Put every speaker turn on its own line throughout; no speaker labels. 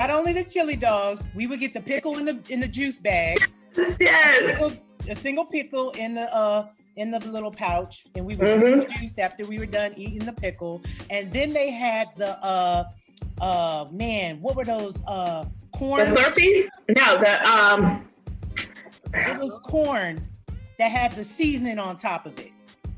Not only the chili dogs, we would get the pickle in the juice bag.
Yes.
A single pickle in the little pouch, and we would drink the juice after we were done eating the pickle. And then they had the what were those corn?
The Slurpees? No,
it was corn that had the seasoning on top of it.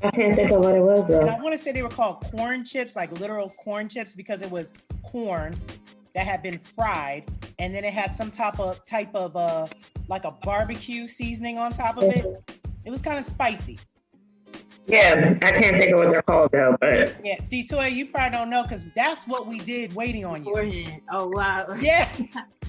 I can't think of what it was though.
And I want to say they were called corn chips, like literal corn chips, because it was corn that had been fried, and then it had some type of like a barbecue seasoning on top of it. It was kind of spicy.
Yeah, I can't think of what they're called though, but
yeah. See, Toya, you probably don't know because that's what we did waiting on you.
Beforehand. Oh wow.
Yeah.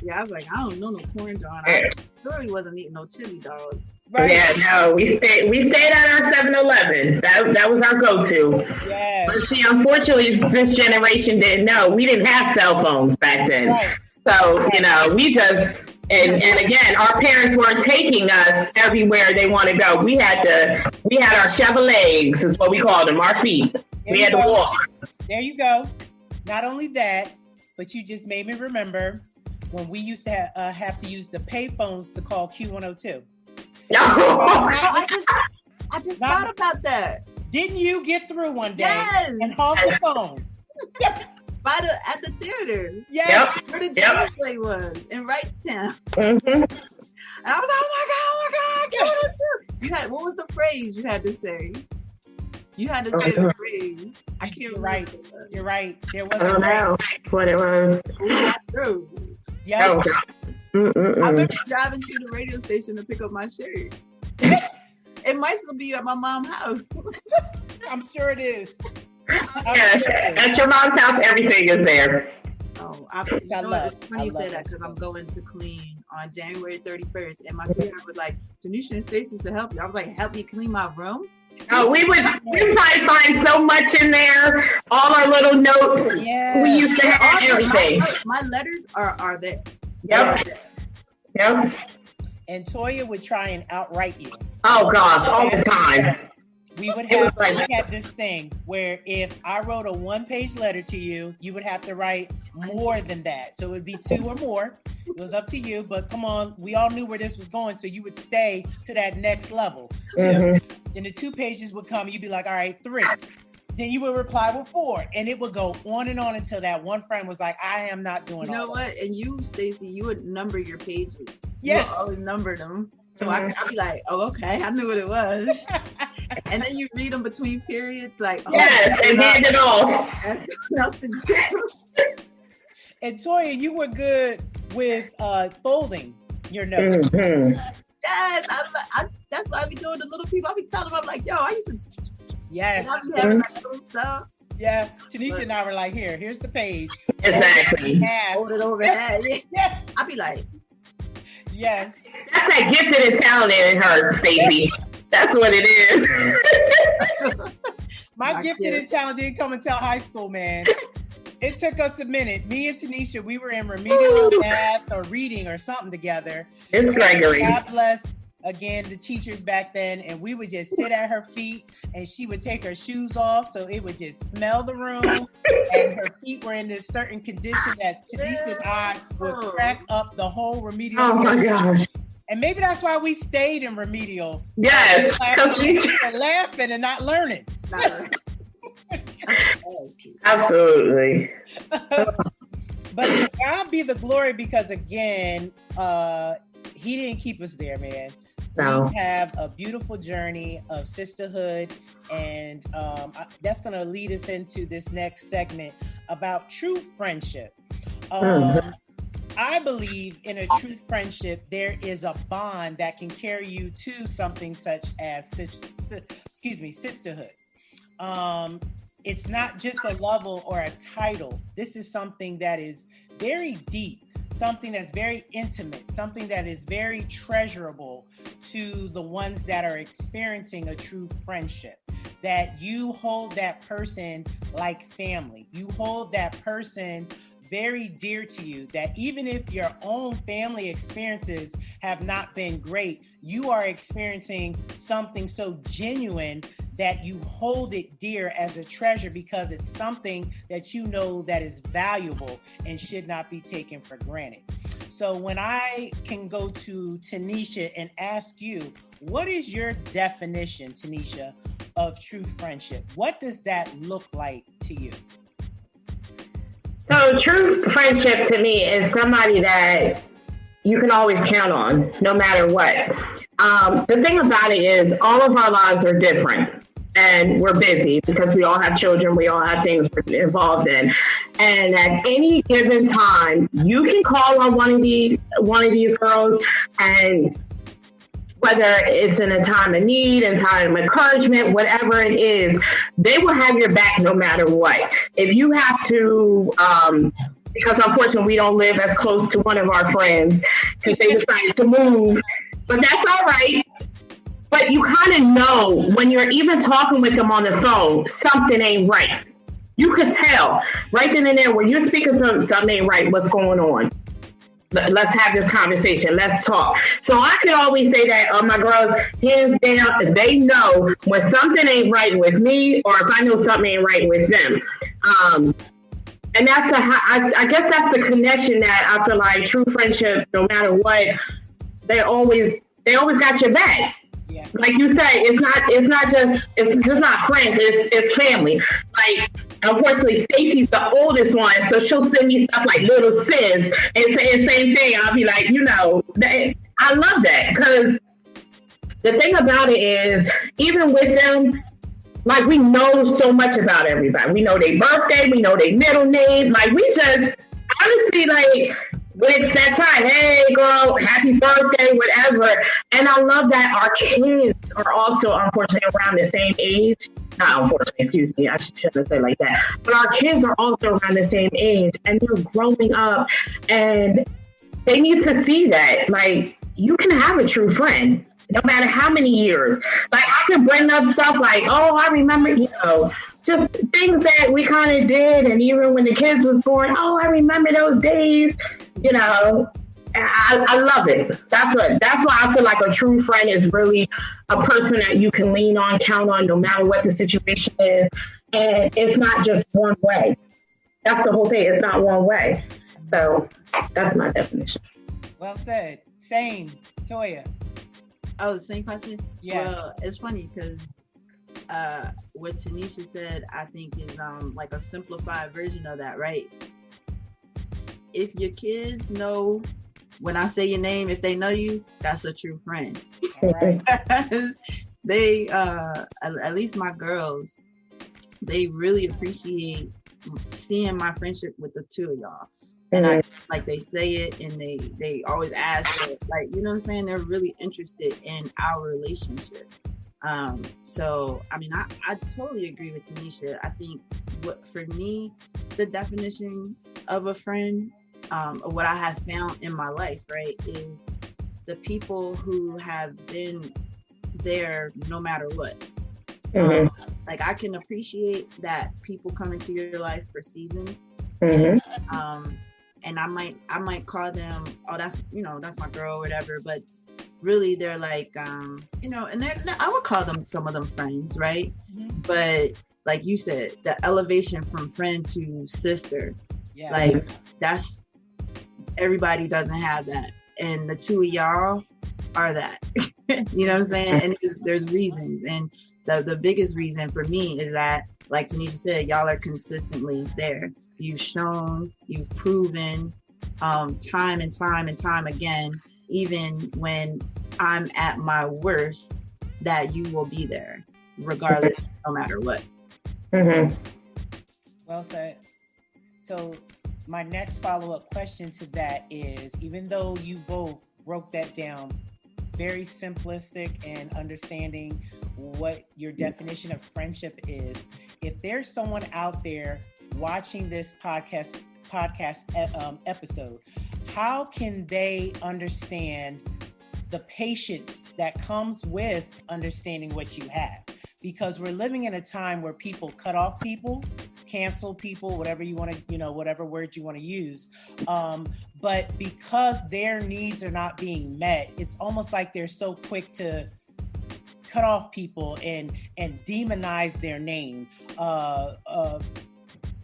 Yeah, I was like, I don't know no corn dog. I really wasn't eating no chili dogs.
Right.
Yeah, no, we stayed at our 7-Eleven. That was our go-to.
Yeah.
But see, unfortunately, this generation didn't know. We didn't have cell phones back then.
Right.
So, we just, and again, our parents weren't taking us everywhere they want to go. We had our Chevrolets, is what we called them, our feet. We had to walk.
There you go. Not only that, but you just made me remember when we used to have to use the pay phones to call Q102.
No.
I just thought about that.
Didn't you get through one day and honk the phone?
At the theater.
Yes.
Where the James play was in Wrightstown.
Mm-hmm.
And I was like, oh my God, you had, what was the phrase you had to say? You had to say the phrase. I can't remember.
You're right. There was
I don't know what it was.
We got through.
Yes.
I remember driving to the radio station to pick up my shirt. It might still be at my mom's house.
I'm sure it is.
Yes, at your mom's house, everything is there.
Oh, it's funny you say that because I'm going to clean on January 31st, and my sweetheart was like, Tanesha and Stacey should help you. I was like, help me clean my room?
Oh, we probably find so much in there. All our little notes.
Yeah.
We used to have everything.
My letters are there.
Yep.
And Toya would try and outright you.
Oh gosh, all the time.
We had this thing where if I wrote a 1-page letter to you, you would have to write more than that. So it would be 2 or more. It was up to you, but come on, we all knew where this was going, so you would stay to that next level. Then the 2 pages would come, you'd be like, all right, 3. Then you would reply with 4, and it would go on and on until that one friend was like, I am not doing
You know
all
what?
that.
And you, Stacey, you would number your pages.
Yes.
You would always number them. So I'd be like, oh, okay, I knew what it was. And then you read them between periods, like, oh,
yes, and hand it off.
That's nothing to do.
And Toya, you were good with folding your notes.
Yes, that's why I be doing the little people. I be telling them, I'm like, yo, I used to.
Yes.
And I be having that little stuff.
Yeah, Tanesha and I were like, here's the page.
Exactly.
Hold it over that.
Yeah.
I be like,
yes.
That's that gifted and talented in her, Stacey. That's what it is.
My gifted and talented didn't come until high school, man. It took us a minute. Me and Tanesha, we were in remedial math or reading or something together.
It's Gregory.
God bless, again, the teachers back then. And we would just sit at her feet and she would take her shoes off. So it would just smell the room. And her feet were in this certain condition that Tanesha and I would crack up the whole remedial.
Oh my gosh.
And maybe that's why we stayed in remedial.
Yes.
Laughing and not learning.
Absolutely.
But to God be the glory, because again, he didn't keep us there, man.
No.
We have a beautiful journey of sisterhood, and that's going to lead us into this next segment about true friendship. I believe in a true friendship, there is a bond that can carry you to something such as sisterhood. It's not just a level or a title. This is something that is very deep, something that's very intimate, something that is very treasurable to the ones that are experiencing a true friendship. That you hold that person like family. You hold that person very dear to you, that even if your own family experiences have not been great, you are experiencing something so genuine that you hold it dear as a treasure because it's something that you know that is valuable and should not be taken for granted. So when I can go to Tanesha and ask you, what is your definition, Tanesha, of true friendship? What does that look like to you?
So true friendship to me is somebody that you can always count on no matter what. The thing about it is all of our lives are different and we're busy because we all have children. We all have things we're involved in. And at any given time, you can call on one of these girls, and whether it's in a time of need, in time of encouragement, whatever it is, they will have your back no matter what. If you have to, because unfortunately we don't live as close to one of our friends because they decided to move, but that's all right. But you kind of know when you're even talking with them on the phone, something ain't right. You could tell right then and there when you're speaking to them, something ain't right. What's going on? Let's have this conversation. Let's talk. So I could always say that my girls, hands down, they know when something ain't right with me or if I know something ain't right with them. And that's I guess that's the connection that I feel like true friendships, no matter what, they always got your back. Yeah. Like you say, it's just not friends, it's family. Like, unfortunately, Stacey's the oldest one, so she'll send me stuff like little sis and say the same thing. I'll be like, I love that because the thing about it is, even with them, like we know so much about everybody. We know their birthday, we know their middle name. Like we just honestly like. When it's that time, hey girl, happy birthday, whatever. And I love that our kids are also unfortunately around the same age. Not unfortunately, excuse me, I shouldn't say like that. But our kids are also around the same age and they're growing up and they need to see that. Like, you can have a true friend, no matter how many years. Like, I can bring up stuff like, oh, I remember, just things that we kind of did. And even when the kids was born, oh, I remember those days. I love it. That's why I feel like a true friend is really a person that you can lean on, count on, no matter what the situation is. And it's not just one way. That's the whole thing. It's not one way. So that's my definition.
Well said. Same. Toya.
Oh, the same question?
Yeah.
Well, it's funny because what Tanesha said, I think is like a simplified version of that, right? If your kids know when I say your name, if they know you, that's a true friend. Right? They, at least my girls, they really appreciate seeing my friendship with the two of y'all. And I like they say it and they always ask it, like, you know what I'm saying? They're really interested in our relationship. So, I mean, I totally agree with Tanesha. I think for me, the definition of a friend, what I have found in my life, right, is the people who have been there no matter what. Like, I can appreciate that people come into your life for seasons. And I might call them, oh, that's my girl or whatever, but really they're like, and I would call them, some of them friends, right? But like you said, the elevation from friend to sister, like that's, everybody doesn't have that. And the two of y'all are that, you know what I'm saying? And there's reasons. And the biggest reason for me is that, like Tanesha said, y'all are consistently there. You've shown, you've proven, time and time again, even when I'm at my worst, that you will be there, regardless, no matter what.
Well said. So my next follow-up question to that is, even though you both broke that down very simplistic and understanding what your definition of friendship is, if there's someone out there watching this podcast episode, how can they understand the patience that comes with understanding what you have? Because we're living in a time where people cut off people, cancel people, whatever you want to, whatever word you want to use. But because their needs are not being met, it's almost like they're so quick to cut off people and demonize their name,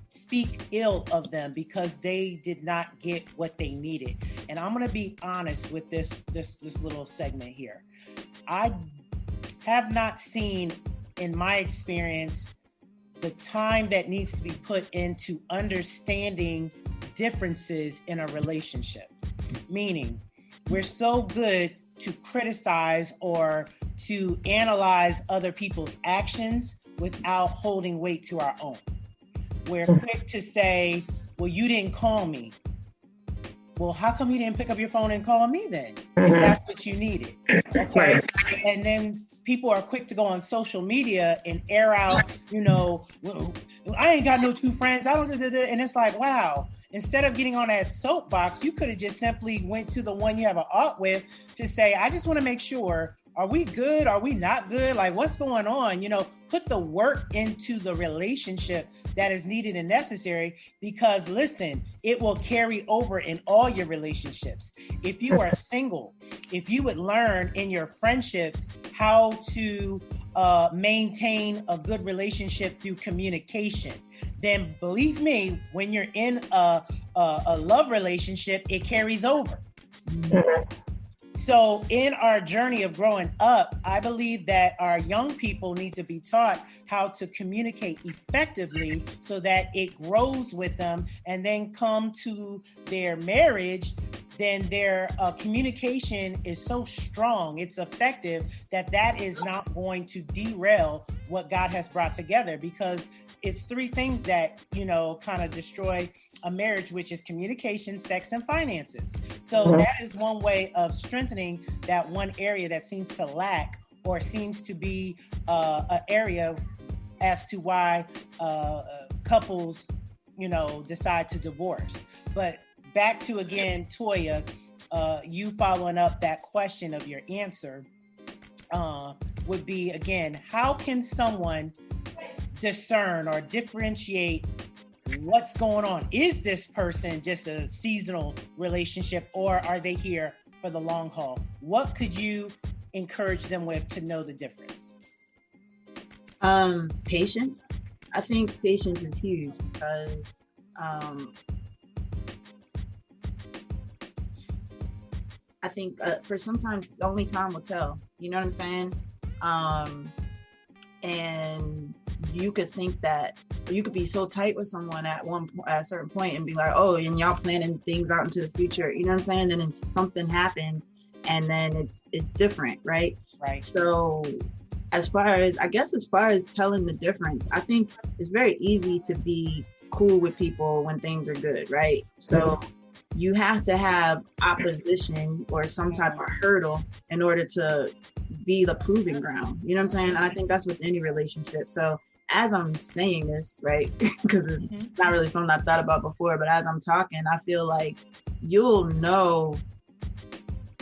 speak ill of them because they did not get what they needed. And I'm going to be honest with this little segment here. I have not seen, in my experience, the time that needs to be put into understanding differences in a relationship. Meaning, we're so good to criticize or to analyze other people's actions without holding weight to our own. We're quick to say, well, you didn't call me. Well, how come you didn't pick up your phone and call me then? If that's what you needed. Okay. Right. And then people are quick to go on social media and air out, well, I ain't got no two friends. I don't, and it's like, wow. Instead of getting on that soapbox, you could have just simply went to the one you have an art with to say, I just want to make sure, are we good? Are we not good? Like, what's going on? Put the work into the relationship that is needed and necessary, because listen, it will carry over in all your relationships. If you are single, if you would learn in your friendships how to maintain a good relationship through communication, then believe me, when you're in a love relationship, it carries over. So in our journey of growing up, I believe that our young people need to be taught how to communicate effectively so that it grows with them, and then come to their marriage, then their communication is so strong, it's effective, that is not going to derail what God has brought together, because it's three things that, kind of destroy a marriage, which is communication, sex, and finances. So that is one way of strengthening that one area that seems to lack, or seems to be an area as to why couples, decide to divorce. But back to, again, Toya, you following up that question of your answer would be, again, how can someone discern or differentiate what's going on? Is this person just a seasonal relationship, or are they here for the long haul? What could you encourage them with to know the difference?
Patience. I think patience is huge, because I think for sometimes only time will tell. You know what I'm saying? And you could think that you could be so tight with someone at a certain point and be like, oh, and y'all planning things out into the future. You know what I'm saying? And then something happens, and then it's different, right?
Right.
So as far as telling the difference, I think it's very easy to be cool with people when things are good, right? So you have to have opposition or some type of hurdle in order to be the proving ground. You know what I'm saying? And I think that's with any relationship. So as I'm saying this, right, because it's not really something I thought about before, but as I'm talking, I feel like you'll know,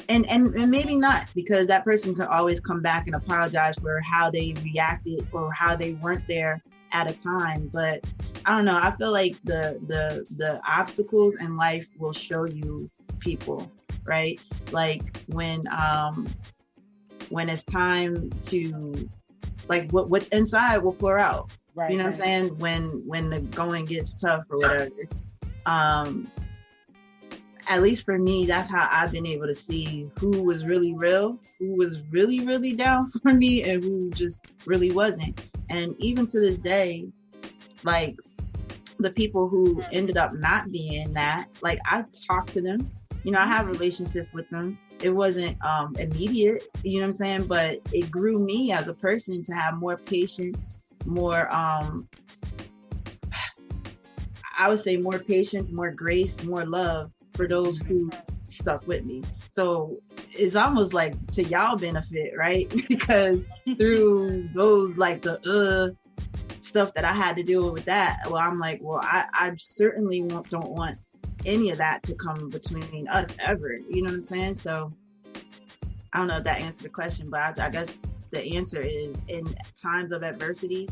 and maybe not, because that person can always come back and apologize for how they reacted or how they weren't there at a time. But I don't know. I feel like the obstacles in life will show you people, right? Like when it's time to, like, what's inside will pour out. Right. You know what I'm saying? When the going gets tough or whatever. At least for me, that's how I've been able to see who was really real, who was really, really down for me, and who just really wasn't. And even to this day, like, the people who ended up not being that, like, I talk to them, I have relationships with them. It wasn't immediate, you know what I'm saying? But it grew me as a person to have more patience, more, I would say more patience, more grace, more love for those who stuck with me. So it's almost like to y'all benefit, right? Because through those, like, the stuff that I had to deal with that, well, I'm like, well, I certainly don't want any of that to come between us ever. You know what I'm saying? So I don't know if that answered the question, but I guess the answer is, in times of adversity,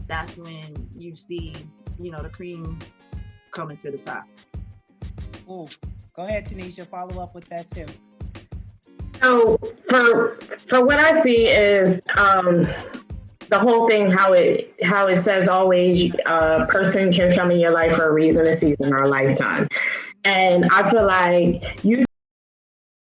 that's when you see, the cream coming to the top.
Ooh, go ahead, Tanesha, follow up with that too.
So for what I see is the whole thing, how it says always, a person can come in your life for a reason, a season, or a lifetime. And I feel like you